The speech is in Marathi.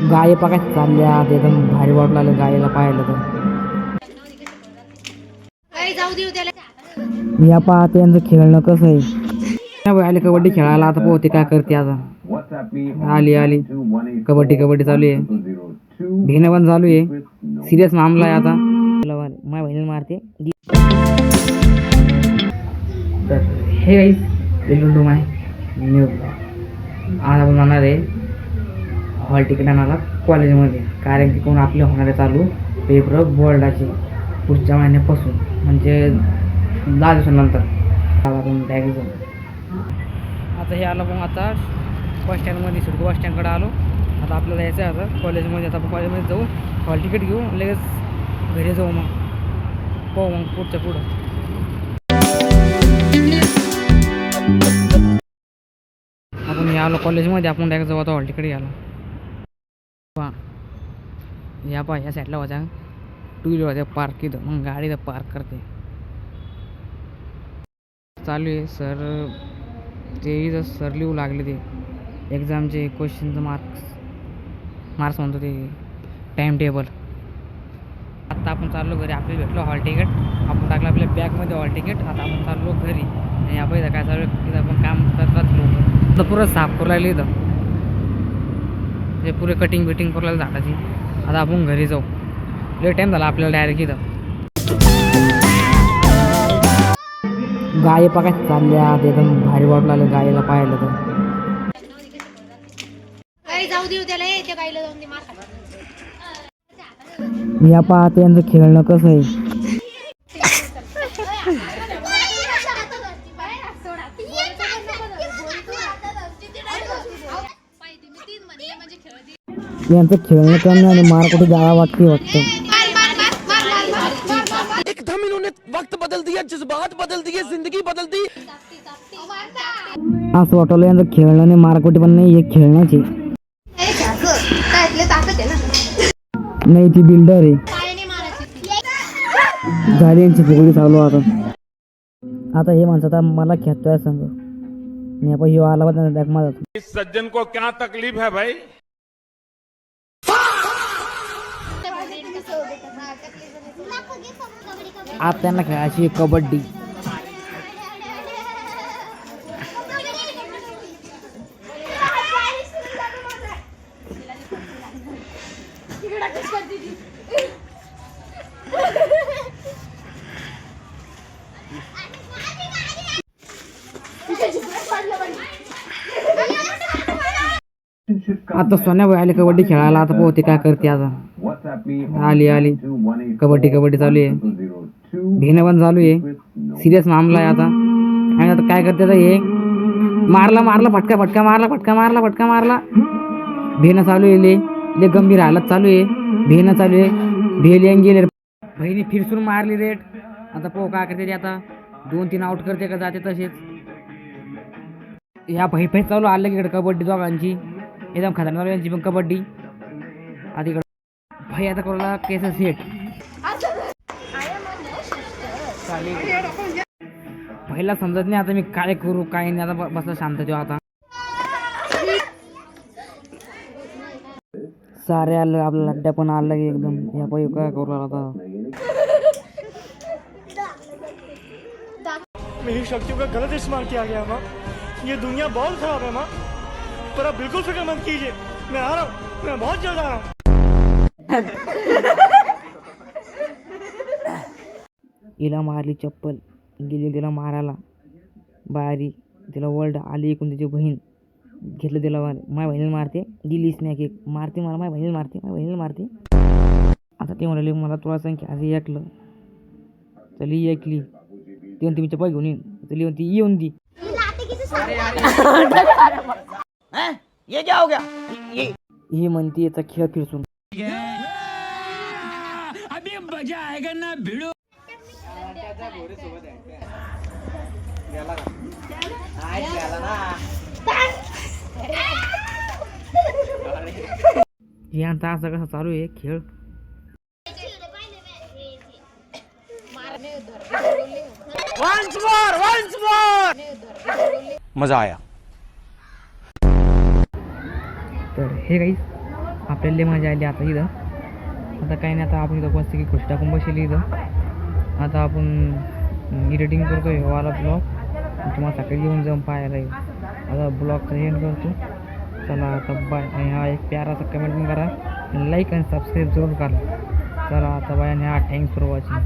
गाय बघा चालल्या एकदम भारी वाटू लागलं गायला पाहायला तर या पहा त्यांचं खेळणं कसं आहे आले कबड्डी खेळायला आता पोहते काय करते आता आली आली कबड्डी कबड्डी चालू आहे भेणं पण चालू आहे सिरियस मामला आहे आता माझ्या बहिणीला मारते तर हे वेलकम आहे आज आपण जाणार आहे हॉल तिकीट आणायला कॉलेजमध्ये कारण की कोण आपले होणारे चालू पेपर बोर्डाचे पुढच्या महिन्यापासून म्हणजे 10 दिवसानंतर आपण बॅग जाऊ आता हे आलं मग आता बस स्टँडमध्ये सिडको बस स्टँडकडे आलो आता आपल्याला यायचं आहे आता कॉलेजमध्ये आता आपण कॉलेजमध्ये जाऊ हॉल तिकीट घेऊ लगेच घरी जाऊ मग पाहू मग पुढच्या पुढं आपण हे आलो कॉलेजमध्ये आपण डायरेक्ट जाऊ आता हॉल तिकीट घ्यायला पहा या पहा ह्या साईडला होत्या 2 व्हीलर होत्या पार्क इथं मग गाडी तर पार्क करते चालू आहे सर ते इथं सर लिहू लागले ते एक्झामचे क्वेश्चनचं मार्क्स म्हणतो ते टाईम टेबल आत्ता आपण चाललो घरी आपल्याला भेटलो हॉल तिकीट आपण टाकलं आपल्या बॅगमध्ये हॉल तिकीट आता आपण चाललो घरी आणि आपण इथं काय चालू इथं आपण काम करत लोक तर पुरं साफ करू लागले इथं ते पुरे कटिंग बिटिंग करू लागलं झाडाची आता आपण घरी जाऊ लेट टाईम झाला आपल्याला डायरेक्ट इथं गाय बघा चालल्या एकदम भारी वाटू लागलं गायला पाहायला तर या पहा त्यांचं खेळणं कसं आहे यांचं खेळणं करणं आणि मार कुठे जावा वाटते वाटतं एकदम इन्होंने वक्त बदल दिया जज्बात बदल दिए जिंदगी बदल दी असं वाटलं यांचं खेळणं आणि मारकुटी पण नाही हे खेळण्याचे नाही ती बिल्डर आहे झाली यांची फुगडी चालू आता हे माणसं मला खेळतोय संग मी आपण ह्यो आला बघ माझा इस सज्जन को क्या तकलीफ है भाई आज त्यांना खेळायची कबड्डी आता सोन्या भाई आले कबड्डी खेळायला आता पोहते काय करते आता आली आली कबड्डी कबड्डी चालू आहे भेणं पण चालू आहे सिरियस मामला आहे आता आणि आता काय करते आता हे मारला फटका मारला भेणं चालू आहे ले गंभीर हालत चालू आहे भेणं चालू आहे भेल गेले बहिणी फिरसून मारली रेट आता पोह काय करते ते आता 2-3 आउट करते का जाते तसेच ह्या भाई चालू आलं की इकडे कबड्डी दोघांची एकदम खतरनाक यांची पण कबड्डी आधी इकडं भाई आता करूला केस सेट पहिला समजत नाही आता मी काय करू काय नाही आता बसला शांत जेव्हा आता सारे आलं आपला लड्डा पण आलं की एकदम या पायी काय करू आता मेरी शक्तियों का गलत इस्तेमाल किया गया माँ ये दुनिया बहुत खराब है माँ पर आप बिल्कुल फिक्र मत कीजिए मैं आ रहा हूँ मैं बहुत जल्द आ रहा हूँ हिला मारली चप्पल गेली तिला मारायला बारी तिला वर्ल्ड आली एकूण तिची बहीण घेतलं तिला माझ्या बहिणीला मारते दिली स्नॅक एक मारते मला माझ्या बहिणीला मारते आता ते म्हणाले मला तुला संख्या असं ऐकलं चली ऐकली ती म्हणते मी चप्पल घेऊन येईन चली म्हणते येऊन दी ये क्या हो गया ही म्हणते याचा खेळ फिरसून अभी मजा आएगा ना भिड़ो यांचा असं कसं चालू आहे खेळ वंस मोर मजा आया तर हे काही आपल्याला लई मजा आली आता इथं. आता काही नाही, आता आपण इथं मस्त की खुश टाकून बसली इथं. आता आपण एडिटिंग करतो आहे वाला ब्लॉग, तुम्हाला सकाळी येऊन जाऊन पाहायला येईल. आता ब्लॉगचा एंड करतो. चला आता बाय. आणि हा एक प्याराचा कमेंट पण करा, लाईक आणि सबस्क्राईब जरूर करा. चला आता बाय आणि हा थँक्स फॉर वॉचिंग.